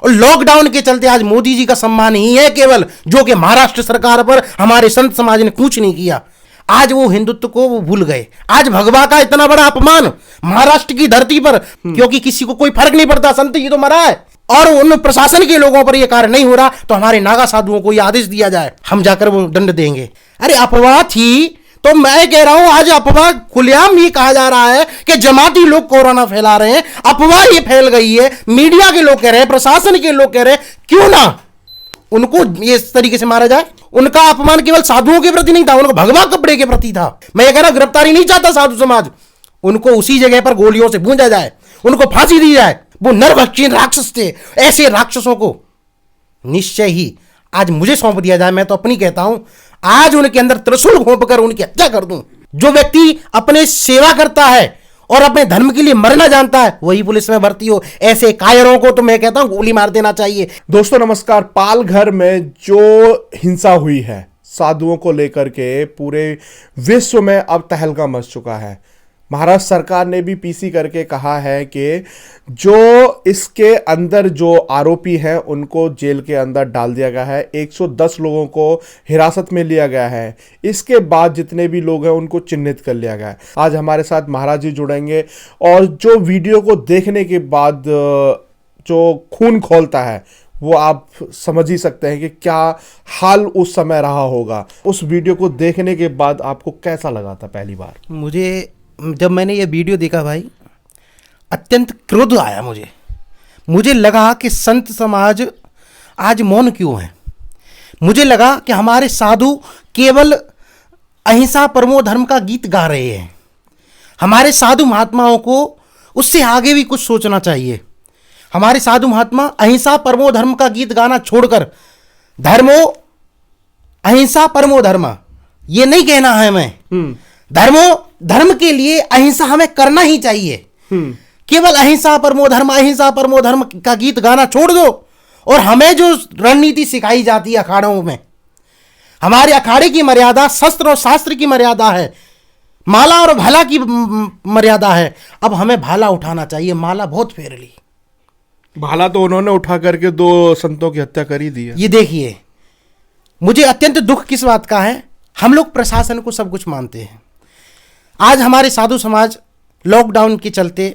और लॉकडाउन के चलते आज मोदी जी का सम्मान ही है केवल, जो कि महाराष्ट्र सरकार पर हमारे संत समाज ने कुछ नहीं किया। आज वो हिंदुत्व को वो भूल गए। आज भगवा का इतना बड़ा अपमान महाराष्ट्र की धरती पर, क्योंकि किसी को कोई फर्क नहीं पड़ता, संत जी तो मरा है, और उन प्रशासन के लोगों पर यह कार्य नहीं हो रहा, तो हमारे नागा साधुओं को यह आदेश दिया जाए, हम जाकर वो दंड देंगे। अरे अफवाह थी, तो मैं कह रहा हूं आज अफवाह खुलेआम ये कहा जा रहा है कि जमाती लोग कोरोना फैला रहे हैं। अफवाह ये फैल गई है, मीडिया के लोग कह रहे हैं, प्रशासन के लोग कह रहे हैं, क्यों ना उनको ये इस तरीके से मारा जाए। उनका अपमान केवल साधुओं के प्रति नहीं था, उनको भगवा कपड़े के प्रति था। मैं ये कह रहा गिरफ्तारी नहीं चाहता साधु समाज, उनको उसी जगह पर गोलियों से भूंजा जाए, उनको फांसी दी जाए। वो नरभक्षी राक्षस थे, ऐसे राक्षसों को निश्चय ही आज मुझे सौंप दिया जाए। मैं तो अपनी कहता हूं, आज उनके अंदर त्रिशूल घोंपकर उनकी हत्या कर दूं। जो व्यक्ति अपने सेवा करता है और अपने धर्म के लिए मरना जानता है, वही पुलिस में भर्ती हो। ऐसे कायरों को तो मैं कहता हूं गोली मार देना चाहिए। दोस्तों नमस्कार। पालघर में जो हिंसा हुई है साधुओं को लेकर के, पूरे विश्व में अब तहलका मच चुका है। महाराष्ट्र सरकार ने भी पीसी करके कहा है कि जो इसके अंदर जो आरोपी हैं उनको जेल के अंदर डाल दिया गया है। 110 लोगों को हिरासत में लिया गया है। इसके बाद जितने भी लोग हैं उनको चिन्हित कर लिया गया है। आज हमारे साथ महाराज जी जुड़ेंगे और जो वीडियो को देखने के बाद जो खून खौलता है वो आप समझ ही सकते हैं कि क्या हाल उस समय रहा होगा। उस वीडियो को देखने के बाद आपको कैसा लगा था पहली बार? मुझे जब मैंने ये वीडियो देखा भाई, अत्यंत क्रोध आया। मुझे लगा कि संत समाज आज मौन क्यों है। मुझे लगा कि हमारे साधु केवल अहिंसा परमो धर्म का गीत गा रहे हैं। हमारे साधु महात्माओं को उससे आगे भी कुछ सोचना चाहिए। हमारे साधु महात्मा अहिंसा परमो धर्म का गीत गाना छोड़कर धर्मो अहिंसा परमो धर्म ये नहीं कहना है हमें। धर्म के लिए अहिंसा हमें करना ही चाहिए। केवल अहिंसा परमो धर्म का गीत गाना छोड़ दो और हमें जो रणनीति सिखाई जाती है अखाड़ों में, हमारे अखाड़े की मर्यादा शस्त्र और शास्त्र की मर्यादा है, माला और भाला की मर्यादा है। अब हमें भाला उठाना चाहिए, माला बहुत फेर ली। भाला तो उन्होंने उठा करके 2 संतों की हत्या कर ही दी है। ये देखिए, मुझे अत्यंत दुख किस बात का है, हम लोग प्रशासन को सब कुछ मानते हैं। आज हमारे साधु समाज लॉकडाउन के चलते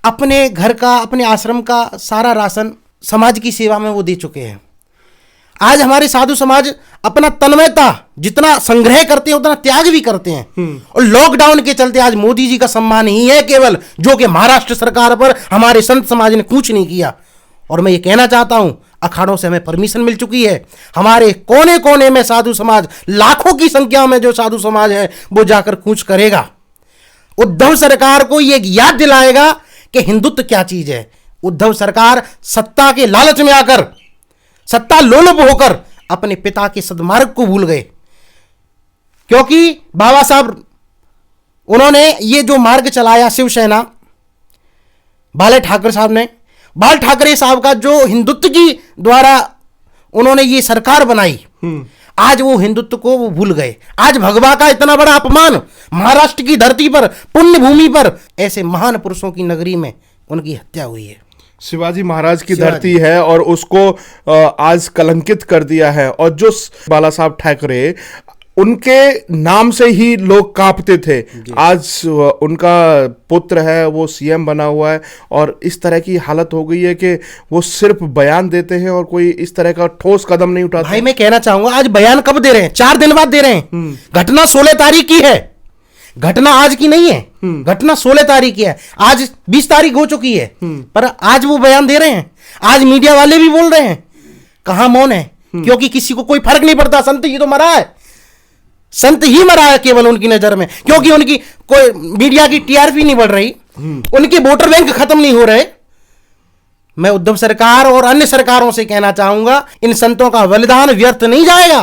अपने घर का, अपने आश्रम का सारा राशन समाज की सेवा में वो दे चुके हैं। आज हमारे साधु समाज अपना तन्मयता जितना संग्रह करते हैं उतना त्याग भी करते हैं। और लॉकडाउन के चलते आज मोदी जी का सम्मान ही है केवल, जो कि महाराष्ट्र सरकार पर हमारे संत समाज ने कुछ नहीं किया। और मैं ये कहना चाहता हूं, अखाड़ों से हमें परमिशन मिल चुकी है। हमारे कोने कोने में साधु समाज, लाखों की संख्या में जो साधु समाज है वो जाकर कूच करेगा। उद्धव सरकार को ये याद दिलाएगा कि हिंदुत्व क्या चीज है। उद्धव सरकार सत्ता के लालच में आकर, सत्ता लोलुप होकर अपने पिता के सद्मार्ग को भूल गए। क्योंकि बाबा साहब उन्होंने ये जो मार्ग चलाया, शिवसेना बाला ठाकरे साहब ने, बाल ठाकरे साहब का जो हिंदुत्व की द्वारा उन्होंने ये सरकार बनाई, आज वो हिंदुत्व को वो भूल गए। आज भगवा का इतना बड़ा अपमान महाराष्ट्र की धरती पर, पुण्य भूमि पर, ऐसे महान पुरुषों की नगरी में उनकी हत्या हुई है। शिवाजी महाराज की धरती है और उसको आज कलंकित कर दिया है। और जो बाला साहब ठाकरे, उनके नाम से ही लोग कांपते थे। आज उनका पुत्र है वो सीएम बना हुआ है और इस तरह की हालत हो गई है कि वो सिर्फ बयान देते हैं और कोई इस तरह का ठोस कदम नहीं उठाते। भाई मैं कहना चाहूंगा, आज बयान कब दे रहे हैं? 4 दिन बाद दे रहे हैं। घटना 16 तारीख की है, घटना आज की नहीं है। घटना 16 तारीख की है, आज 20 तारीख हो चुकी है, पर आज वो बयान दे रहे हैं। आज मीडिया वाले भी बोल रहे हैं। कहां मौन है? क्योंकि किसी को कोई फर्क नहीं पड़ता। संत जी तो मरा है, संत ही मरा है केवल उनकी नजर में। क्योंकि उनकी कोई मीडिया की टीआरपी नहीं बढ़ रही, उनके वोटर बैंक खत्म नहीं हो रहे। मैं उद्धव सरकार और अन्य सरकारों से कहना चाहूंगा, इन संतों का बलिदान व्यर्थ नहीं जाएगा।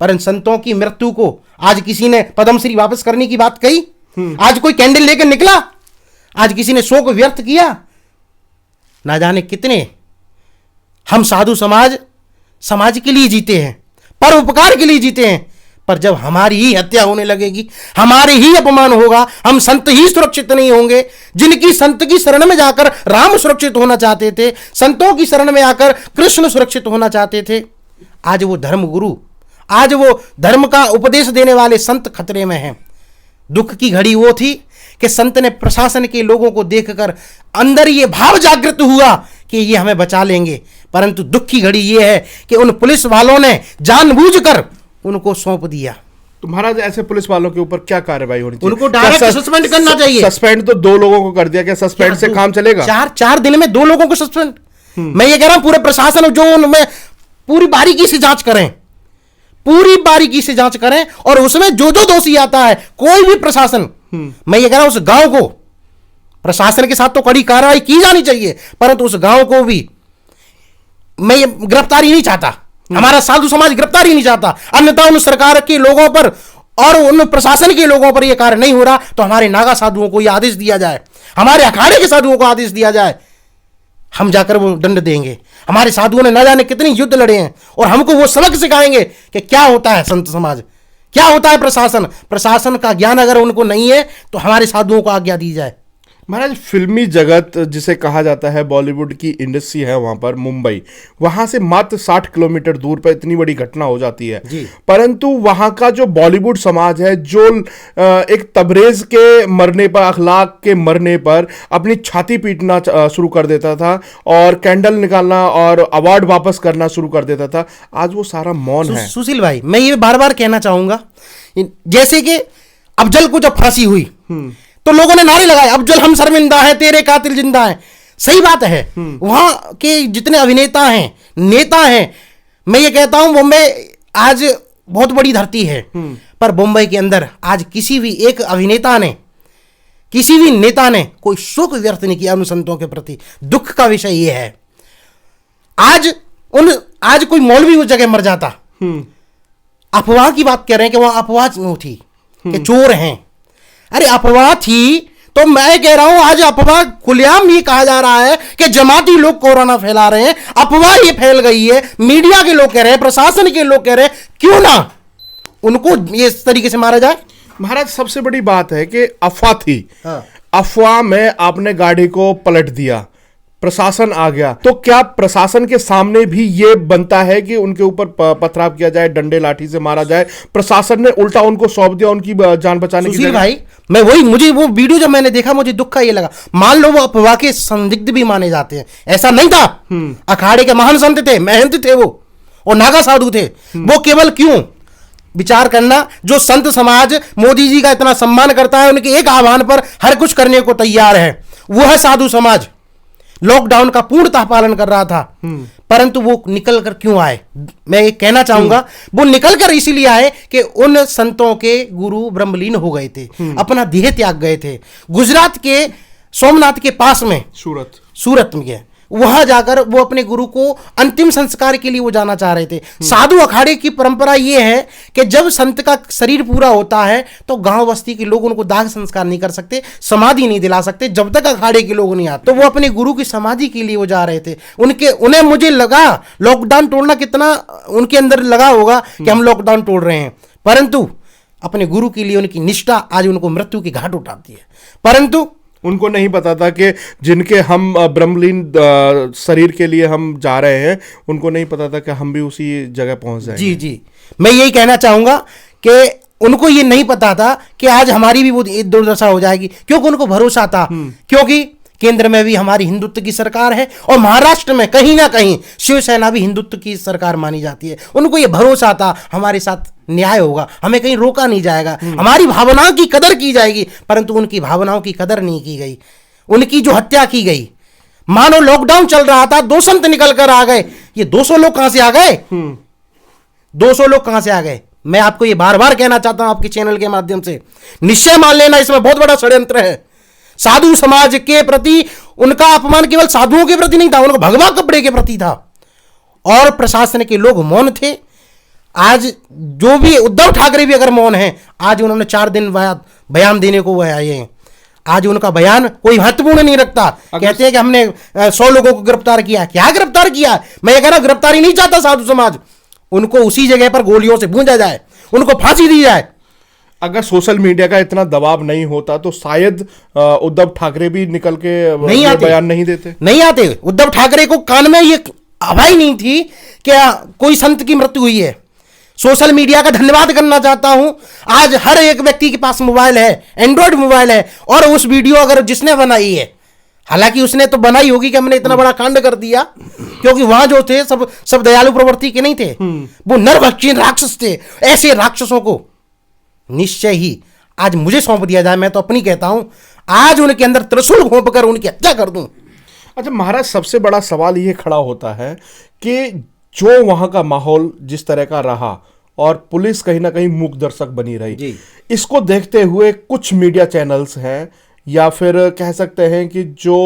पर इन संतों की मृत्यु को आज किसी ने पद्मश्री वापस करने की बात कही? आज कोई कैंडल लेकर निकला? आज किसी ने शोक व्यर्थ किया? ना जाने कितने हम साधु समाज के लिए जीते हैं, परोपकार के लिए जीते हैं, पर जब हमारी ही हत्या होने लगेगी, हमारे ही अपमान होगा, हम संत ही सुरक्षित नहीं होंगे, जिनकी संत की शरण में जाकर राम सुरक्षित होना चाहते थे, संतों की शरण में आकर कृष्ण सुरक्षित होना चाहते थे, आज वो धर्म गुरु, आज वो धर्म का उपदेश देने वाले संत खतरे में हैं। दुख की घड़ी वो थी कि संत ने प्रशासन के लोगों को देखकर अंदर ये भाव जागृत हुआ कि ये हमें बचा लेंगे, परंतु दुख की घड़ी ये है कि उन पुलिस वालों ने जानबूझकर उनको सौंप दिया। तो महाराज ऐसे पुलिस वालों के ऊपर क्या कार्रवाई होनी चाहिए? उनको डायरेक्ट सस्पेंड करना चाहिए। सस्पेंड तो 2 लोगों को कर दिया, क्या सस्पेंड से काम चलेगा? चार दिन में 2 लोगों को सस्पेंड। मैं ये कह रहा हूं पूरे प्रशासन जो उनमें पूरी बारीकी से जांच करें, पूरी बारीकी से जांच करें, और उसमें जो जो दोषी आता है, कोई भी प्रशासन, मैं ये कह रहा हूं उस गांव को, प्रशासन के साथ तो कड़ी कार्रवाई की जानी चाहिए, परंतु उस गांव को भी मैं ये गिरफ्तारी नहीं चाहता, हमारा साधु समाज गिरफ्तारी नहीं चाहता, अन्यथा उन सरकार के लोगों पर और उन प्रशासन के लोगों पर यह कार्य नहीं हो रहा तो हमारे नागा साधुओं को यह आदेश दिया जाए, हमारे अखाड़े के साधुओं को आदेश दिया जाए, हम जाकर वो दंड देंगे। हमारे साधुओं ने न जाने कितनी युद्ध लड़े हैं और हमको वो सबक सिखाएंगे कि क्या होता है संत समाज, क्या होता है प्रशासन। प्रशासन का ज्ञान अगर उनको नहीं है तो हमारे साधुओं को आज्ञा दी जाए। महाराज फिल्मी जगत जिसे कहा जाता है, बॉलीवुड की इंडस्ट्री है वहां पर, मुंबई, वहां से मात्र 60 किलोमीटर दूर पर इतनी बड़ी घटना हो जाती है, परंतु वहां का जो बॉलीवुड समाज है, जो एक तबरेज के मरने पर, अखलाक के मरने पर अपनी छाती पीटना शुरू कर देता था और कैंडल निकालना और अवार्ड वापस करना शुरू कर देता था, आज वो सारा मौन है। सुशील भाई, मैं ये बार बार कहना चाहूंगा, जैसे कि अफजल को जब फांसी हुई तो लोगों ने नारे लगाए, अफजल हम शर्मिंदा है, तेरे कातिल जिंदा है। सही बात है, वहां के जितने अभिनेता हैं, नेता हैं, मैं ये कहता हूं बॉम्बे आज बहुत बड़ी धरती है, पर बॉम्बे के अंदर आज किसी भी एक अभिनेता ने, किसी भी नेता ने कोई शोक व्यक्त नहीं किया उन संतों के प्रति। दुख का विषय यह है, आज कोई मौलवी उस जगह मर जाता, अफवाह की बात कर रहे हैं कि वहां अफवाह थी कि चोर हैं, अरे अफवाह थी तो मैं कह रहा हूं आज अफवाह खुलेआम ये कहा जा रहा है कि जमाती लोग कोरोना फैला रहे हैं, अफवाह ये फैल गई है, मीडिया के लोग कह रहे हैं, प्रशासन के लोग कह रहे हैं, क्यों ना उनको ये इस तरीके से मारा जाए। महाराज सबसे बड़ी बात है कि अफवाह थी, हाँ। अफवाह में आपने गाड़ी को पलट दिया, प्रशासन आ गया, तो क्या प्रशासन के सामने भी ये बनता है कि उनके ऊपर पथराव किया जाए, डंडे लाठी से मारा जाए? प्रशासन ने उल्टा उनको सौंप दिया उनकी जान बचाने की जगह। भाई मैं मुझे वो वीडियो जब मैंने देखा मुझे दुख का ये लगा, मान लो वो अफवाह के संदिग्ध भी माने जाते हैं, ऐसा नहीं था, अखाड़े के महान संत थे, महंत थे वो, और नागा साधु थे, वो केवल क्यों विचार करना, जो संत समाज मोदी जी का इतना सम्मान करता है, उनके एक आह्वान पर हर कुछ करने को तैयार है, वो है साधु समाज। लॉकडाउन का पूर्णतः पालन कर रहा था, परंतु वो निकल कर क्यों आए? मैं ये कहना चाहूंगा वो निकल कर इसीलिए आए कि उन संतों के गुरु ब्रह्मलीन हो गए थे, अपना देह त्याग गए थे। गुजरात के सोमनाथ के पास में सूरत में वहां जाकर वो अपने गुरु को अंतिम संस्कार के लिए वो जाना चाह रहे थे। साधु अखाड़े की परंपरा ये है कि जब संत का शरीर पूरा होता है तो गांव बस्ती के लोग उनको दाह संस्कार नहीं कर सकते, समाधि नहीं दिला सकते जब तक अखाड़े के लोग नहीं आते। तो वो अपने गुरु की समाधि के लिए वो जा रहे थे। उन्हें मुझे लगा लॉकडाउन तोड़ना कितना उनके अंदर लगा होगा कि हम लॉकडाउन तोड़ रहे हैं, परंतु अपने गुरु के लिए उनकी निष्ठा आज उनको मृत्यु की घाट उठाती है। परंतु उनको नहीं पता था कि जिनके हम ब्रह्मलीन शरीर के लिए हम जा रहे हैं, उनको नहीं पता था कि हम भी उसी जगह पहुंच जाएंगे। जी मैं यही कहना चाहूंगा कि उनको ये नहीं पता था कि आज हमारी भी वो दुर्दशा हो जाएगी, क्योंकि उनको भरोसा था, क्योंकि केंद्र में भी हमारी हिंदुत्व की सरकार है और महाराष्ट्र में कहीं ना कहीं शिवसेना भी हिंदुत्व की सरकार मानी जाती है। उनको ये भरोसा था हमारे साथ न्याय होगा, हमें कहीं रोका नहीं जाएगा, हमारी भावनाओं की कदर की जाएगी, परंतु उनकी भावनाओं की कदर नहीं की गई, उनकी जो हत्या की गई। मानो लॉकडाउन चल रहा था, 2 संत निकल कर आ गए, ये 200 लोग कहां से आ गए? 200 लोग कहां से आ गए? मैं आपको ये बार बार कहना चाहता हूं आपके चैनल के माध्यम से, निश्चय मान लेना इसमें बहुत बड़ा षड्यंत्र है। साधु समाज के प्रति उनका अपमान केवल साधुओं के प्रति नहीं था, उनका भगवा कपड़े के प्रति था, और प्रशासन के लोग मौन थे। आज जो भी उद्धव ठाकरे भी अगर मौन है, आज उन्होंने 4 दिन बाद बयान देने को आए हैं, आज उनका बयान कोई महत्वपूर्ण नहीं रखता। कहते हैं कि हमने 100 लोगों को गिरफ्तार किया, क्या गिरफ्तार किया? मैं ये कह रहा गिरफ्तारी नहीं चाहता साधु समाज, उनको उसी जगह पर गोलियों से भूंजा जाए, उनको फांसी दी जाए। अगर सोशल मीडिया का इतना दबाव नहीं होता तो शायद उद्धव ठाकरे भी निकल के नहीं ये आते, बयान नहीं देते। नहीं आते। उद्धव ठाकरे को कान में ये आवाज नहीं थी क्या कोई संत की मृत्यु हुई है। सोशल मीडिया का धन्यवाद करना चाहता हूं, आज हर एक व्यक्ति के पास मोबाइल है, एंड्रॉयड मोबाइल है, और उस वीडियो अगर जिसने बनाई है, हालांकि उसने तो बनाई होगी कि हमने इतना बड़ा कांड कर दिया, क्योंकि वहां जो थे सब दयालु प्रवृत्ति के नहीं थे, वो नरभक्षी राक्षस थे। ऐसे राक्षसों को निश्चय ही आज मुझे सौंप दिया जाए। मैं तो अपनी कहता हूं, आज उनके अंदर त्रिशूल घोंप कर उनकी हत्या कर दूं। अच्छा महाराज, सबसे बड़ा सवाल ये खड़ा होता है कि जो वहां का माहौल जिस तरह का रहा और पुलिस कहीं ना कहीं मूक दर्शक बनी रही जी। इसको देखते हुए कुछ मीडिया चैनल्स हैं या फिर कह सकते हैं कि जो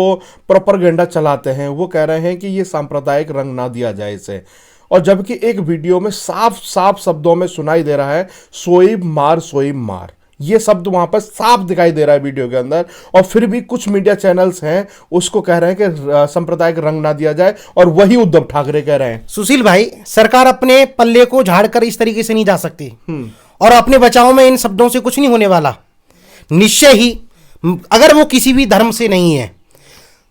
प्रोपेगेंडा चलाते हैं वो कह रहे हैं कि ये सांप्रदायिक रंग ना दिया जाए इसे, और जबकि एक वीडियो में साफ साफ शब्दों में सुनाई दे रहा है सोईब मार, ये शब्द वहां पर साफ दिखाई दे रहा है वीडियो के अंदर, और फिर भी कुछ मीडिया चैनल्स हैं उसको कह रहे हैं कि सांप्रदायिक रंग ना दिया जाए, और वही उद्धव ठाकरे कह रहे हैं। सुशील भाई, सरकार अपने पल्ले को झाड़कर इस तरीके से नहीं जा सकती, और अपने बचाव में इन शब्दों से कुछ नहीं होने वाला। निश्चय ही अगर वो किसी भी धर्म से नहीं है,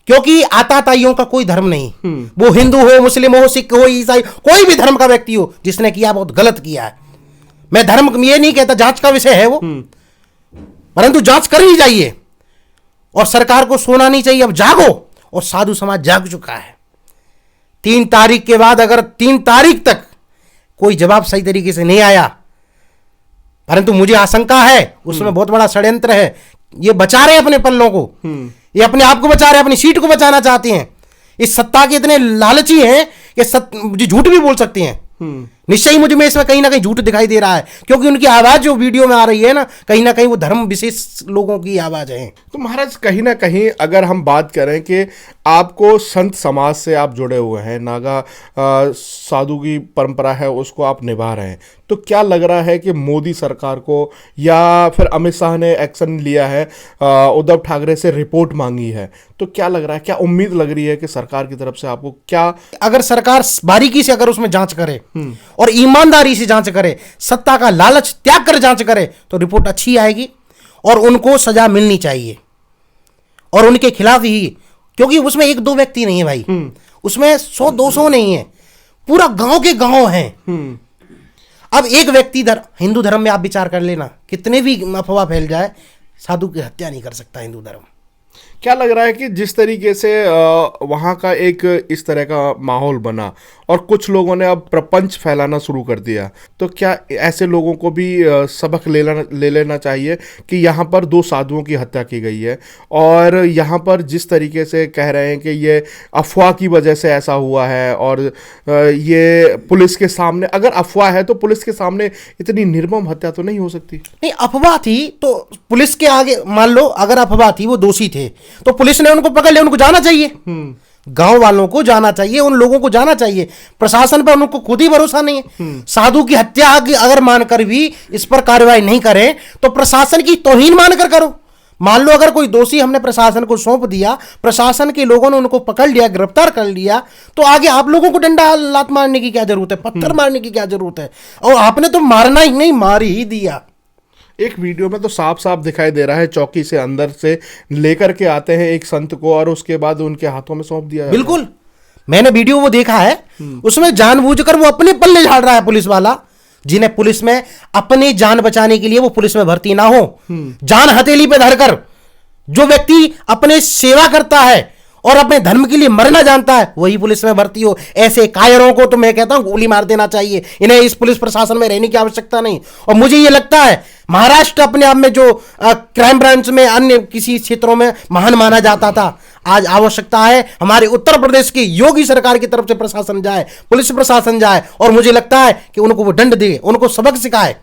क्योंकि आताताइयों का कोई धर्म नहीं, वो हिंदू हो, मुस्लिम हो, सिख हो, ईसाई, कोई भी धर्म का व्यक्ति हो, जिसने किया बहुत गलत किया है। मैं धर्म ये नहीं कहता, जांच का विषय है वो, परंतु जांच करनी चाहिए और सरकार को सोना नहीं चाहिए। अब जागो, और साधु समाज जाग चुका है। 3 तारीख के बाद अगर 3 तारीख तक कोई जवाब सही तरीके से नहीं आया, परंतु मुझे आशंका है उसमें बहुत बड़ा षड्यंत्र है। ये बचा रहे हैं अपने पल्लों को, ये अपने आप को बचा रहे हैं, अपनी सीट को बचाना चाहते हैं। इस सत्ता के इतने लालची हैं कि झूठ भी बोल सकते हैं। निश्चय ही मुझे में इसमें कहीं ना कहीं झूठ दिखाई दे रहा है, क्योंकि उनकी आवाज जो वीडियो में आ रही है ना कहीं वो धर्म विशेष लोगों की आवाज है। तो महाराज कहीं ना कहीं अगर हम बात करें कि आपको संत समाज से आप जुड़े हुए हैं, नागा साधु की परंपरा है उसको आप निभा रहे हैं, तो क्या लग रहा है कि मोदी सरकार को या फिर अमित शाह ने एक्शन लिया है, उद्धव ठाकरे से रिपोर्ट मांगी है, तो क्या लग रहा है, क्या उम्मीद लग रही है कि सरकार की तरफ से आपको क्या, अगर सरकार बारीकी से अगर उसमें जांच करे और ईमानदारी से जांच करे, सत्ता का लालच त्याग कर जांच करे, तो रिपोर्ट अच्छी आएगी और उनको सजा मिलनी चाहिए। और उनके खिलाफ ही, क्योंकि उसमें 1-2 व्यक्ति नहीं है भाई, उसमें 100-200 नहीं है, पूरा गांव के गांव हैं। अब एक व्यक्ति हिंदू धर्म में आप विचार कर लेना, कितने भी अफवाह फैल जाए, साधु की हत्या नहीं कर सकता हिंदू धर्म। क्या लग रहा है कि जिस तरीके से वहाँ का एक इस तरह का माहौल बना और कुछ लोगों ने अब प्रपंच फैलाना शुरू कर दिया, तो क्या ऐसे लोगों को भी सबक ले लेना चाहिए कि यहाँ पर 2 साधुओं की हत्या की गई है, और यहाँ पर जिस तरीके से कह रहे हैं कि ये अफवाह की वजह से ऐसा हुआ है, और ये पुलिस के सामने, अगर अफवाह है तो पुलिस के सामने इतनी निर्मम हत्या तो नहीं हो सकती। नहीं, अफवाह थी तो पुलिस के आगे, मान लो अगर अफवाह थी, वो दोषी थे, तो पुलिस ने उनको पकड़ लिया, उनको जाना चाहिए, गांव वालों को जाना चाहिए, उन लोगों को जाना चाहिए। प्रशासन पर उनको खुद ही भरोसा नहीं है। साधु की हत्या अगर मानकर भी इस पर कार्रवाई नहीं करें तो प्रशासन की तौहीन मानकर करो। मान लो अगर कोई दोषी हमने प्रशासन को सौंप दिया, प्रशासन के लोगों ने उनको पकड़ लिया, गिरफ्तार कर लिया, तो आगे आप लोगों को डंडा लात मारने की क्या जरूरत है, पत्थर मारने की क्या जरूरत है? और आपने तो मारना ही नहीं, मार ही दिया। एक वीडियो में तो साफ साफ दिखाई दे रहा है, चौकी से अंदर से लेकर के आते हैं एक संत को और उसके बाद उनके हाथों में सौंप दिया। बिल्कुल, मैंने वीडियो वो देखा है, उसमें जानबूझकर वो अपने पल्ले झाड़ रहा है पुलिस वाला, जिन्हें पुलिस में अपनी जान बचाने के लिए वो पुलिस में भर्ती ना हो, जान हथेली पे धरकर जो व्यक्ति अपने सेवा करता है और अपने धर्म के लिए मरना जानता है वही पुलिस में भर्ती हो। ऐसे कायरों को तो मैं कहता हूं गोली मार देना चाहिए, इन्हें इस पुलिस प्रशासन में रहने की आवश्यकता नहीं। और मुझे ये लगता है महाराष्ट्र अपने आप में जो क्राइम ब्रांच में अन्य किसी क्षेत्रों में महान माना जाता था, आज आवश्यकता है हमारे उत्तर प्रदेश की योगी सरकार की तरफ से प्रशासन जाए, पुलिस प्रशासन जाए, और मुझे लगता है कि उनको वो दंड दे, उनको सबक सिखाए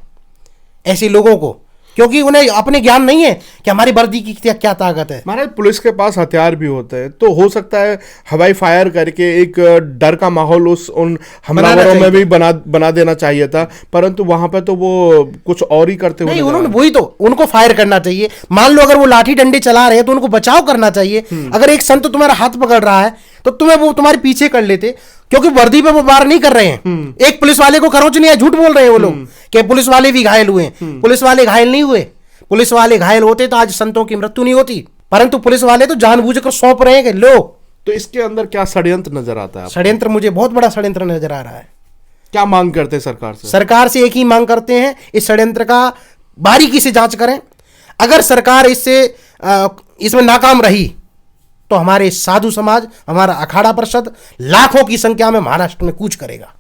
ऐसे लोगों को, क्योंकि उन्हें अपने ज्ञान नहीं है कि हमारी वर्दी की क्या ताकत है। महाराज पुलिस के पास हथियार भी होते हैं, तो हो सकता है हवाई फायर करके एक डर का माहौल उन हमलावरों में भी बना देना चाहिए था, परंतु वहां पे तो वो कुछ और ही करते हुए, उन्होंने वही तो, उनको फायर करना चाहिए। मान लो अगर वो लाठी डंडे चला रहे हैं तो उनको बचाव करना चाहिए। अगर एक संत तुम्हारा हाथ पकड़ रहा है तो तुम्हें वो तुम्हारे पीछे कर लेते, क्योंकि वर्दी पे वो वार नहीं कर रहे हैं। एक पुलिस वाले को खरोच नहीं है, झूठ बोल रहे हैं वो लोग कि पुलिस वाले भी घायल हुए। पुलिस वाले घायल नहीं हुए। पुलिस वाले घायल होते तो आज संतों की मृत्यु नहीं होती, परंतु पुलिस वाले तो जानबूझकर सौंप रहे हैं कि लो। तो इसके अंदर क्या षड्यंत्र नजर आता है आपको? षड्यंत्र, मुझे बहुत बड़ा षड्यंत्र नजर आ रहा है। क्या मांग करते हैं सरकार से? सरकार से एक ही मांग करते हैं, इस षड्यंत्र का बारीकी से जांच करें। अगर सरकार इसमें नाकाम रही तो हमारे साधु समाज, हमारा अखाड़ा परिषद लाखों की संख्या में महाराष्ट्र में कूच करेगा।